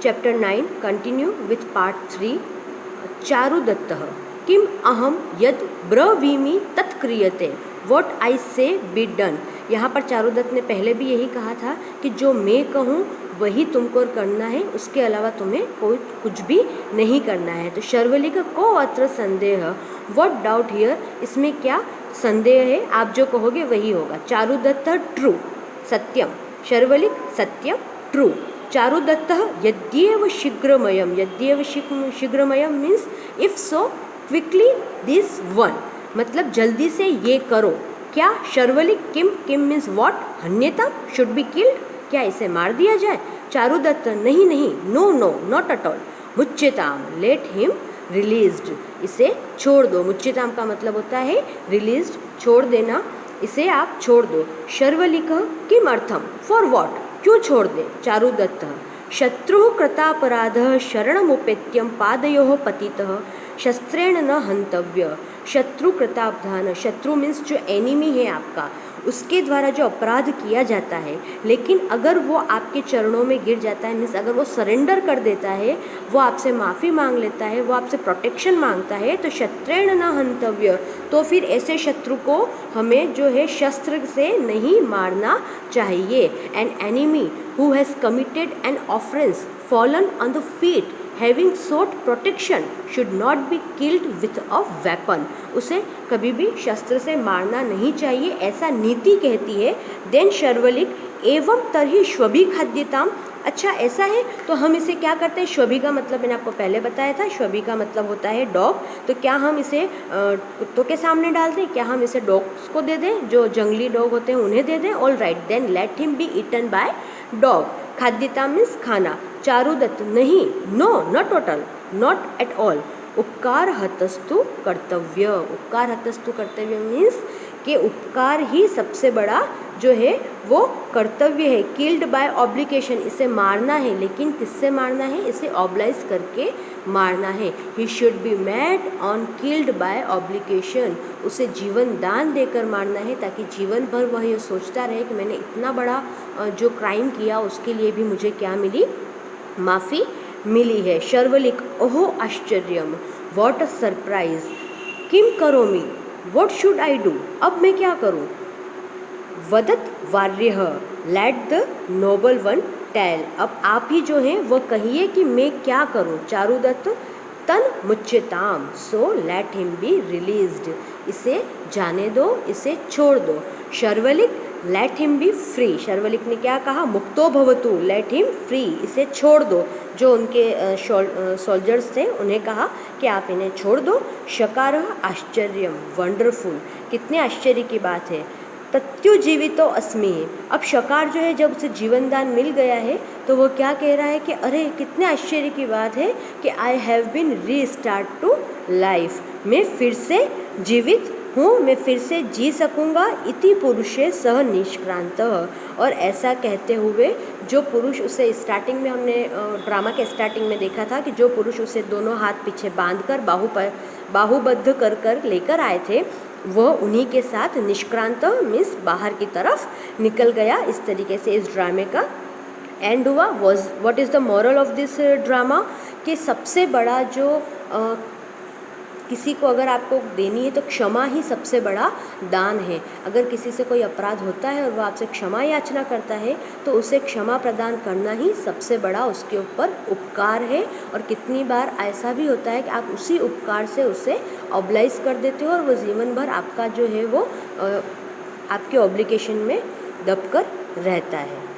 Chapter 9 continue with part 3। चारुदत्तः किम अहम यद ब्रवीमि तत्क्रियते, what I से बी डन। यहाँ पर चारुदत्त ने पहले भी यही कहा था कि जो मैं कहूँ वही तुमको करना है, उसके अलावा तुम्हें कोई कुछ भी नहीं करना है। तो शर्वलिक को अत्र संदेह, व्हाट डाउट हियर, इसमें क्या संदेह है, आप जो कहोगे वही होगा। चारुदत्त ट्रू, सत्यम, शर्वलिक सत्यम, ट्रू। चारुदत्तः यद्येव शीघ्रमयम, यद्येव शीघ्रमयम means if so quickly this one, मतलब जल्दी से ये करो। क्या शर्वलिक किम, किम मीन्स व्हाट, हन्यता, शुड बी किल्ड, क्या इसे मार दिया जाए। चारुदत्त नहीं नहीं, no no, not at all. मुच्यताम, लेट हिम रिलीज्ड, इसे छोड़ दो। मुच्यताम का मतलब होता है रिलीज्ड, छोड़ देना, इसे आप छोड़ दो। शर्वलिक किम अर्थम, फॉर व्हाट, क्यों छोड़ दे। चारुदत्त शत्रु कृतापराध शरणमुपेत्यम पादयोः पतितः शस्त्रेण न हंतव्य। शत्रु कृतापधान, शत्रु मीन्स जो एनिमी है आपका, उसके द्वारा जो अपराध किया जाता है, लेकिन अगर वो आपके चरणों में गिर जाता है, मीन्स अगर वो सरेंडर कर देता है, वो आपसे माफ़ी मांग लेता है, वो आपसे प्रोटेक्शन मांगता है, तो शस्त्रेण न हंतव्य, तो फिर ऐसे शत्रु को हमें जो है शस्त्र से नहीं मारना चाहिए। An enemy who has committed an offence fallen on the feet having sought protection should not be killed with a weapon, उसे कभी भी शस्त्र से मारना नहीं चाहिए, ऐसा नीति कहती है। देन शर्वलिक एवं तरही श्वभी खाद्यताम, अच्छा ऐसा है तो हम इसे क्या करते हैं। श्वभी का मतलब मैंने आपको पहले बताया था, श्वभी का मतलब होता है डॉग, तो क्या हम इसे कुत्तों के सामने डाल दें, क्या हम इसे डॉग्स को दे दें, जो जंगली डॉग होते हैं उन्हें दे दें। All right, then let him be eaten by dog. खाद्यता मीन्स खाना। चारुदत्त नहीं, no, not total, not at all. उपकार हतस्तु कर्तव्य, उपकार हतस्तु कर्तव्य मीन्स कि उपकार ही सबसे बड़ा जो है वो कर्तव्य है। किल्ड बाय ऑब्लिगेशन, इसे मारना है, लेकिन किससे मारना है, इसे ऑब्लाइज करके मारना है। He should be mad on killed by obligation, उसे जीवन दान देकर मारना है, ताकि जीवन भर वह ये सोचता रहे कि मैंने इतना बड़ा जो क्राइम किया उसके लिए भी मुझे क्या मिली, माफ़ी मिली है। शर्वलिक ओहो आश्चर्यम, व्हाट अ सरप्राइज, किम करोमि, व्हाट शुड आई डू, अब मैं क्या करूं। वदत वार्यः, let the noble one tell, अब आप ही जो हैं वह कहिए कि मैं क्या करूं। चारुदत्त तन मुच्यताम, so let him be released, इसे जाने दो, इसे छोड़ दो। Sharvilaka let him be free, Sharvilaka ने क्या कहा, मुक्तो भवतु, लेट हिम फ्री, इसे छोड़ दो। जो उनके सोल्जर्स थे उन्हें कहा कि आप इन्हें छोड़ दो। शकारः आश्चर्यम, वंडरफुल, कितने आश्चर्य की बात है। तत्युजीवितो अस्मि, अब शकार जो है जब उसे जीवन दान मिल गया है तो वो क्या कह रहा है कि अरे कितने आश्चर्य की बात है कि I have been restart to life, मैं फिर से जीवित हूँ, मैं फिर से जी सकूँगा। इति पुरुषे सह निष्क्रांत, और ऐसा कहते हुए जो पुरुष उसे स्टार्टिंग में हमने ड्रामा के स्टार्टिंग में देखा था कि जो पुरुष उसे दोनों हाथ पीछे बांधकर बाहुबद्ध कर कर लेकर आए थे, वह उन्हीं के साथ निष्क्रांत मीन्स बाहर की तरफ निकल गया। इस तरीके से इस ड्रामे का एंड हुआ। What is the moral of this drama, कि सबसे बड़ा जो किसी को अगर आपको देनी है तो क्षमा ही सबसे बड़ा दान है। अगर किसी से कोई अपराध होता है और वह आपसे क्षमा याचना करता है तो उसे क्षमा प्रदान करना ही सबसे बड़ा उसके ऊपर उपकार है। और कितनी बार ऐसा भी होता है कि आप उसी उपकार से उसे ऑब्लाइज कर देते हो और वो जीवन भर आपका जो है वो आपके ऑब्लिगेशन में दबकर रहता है।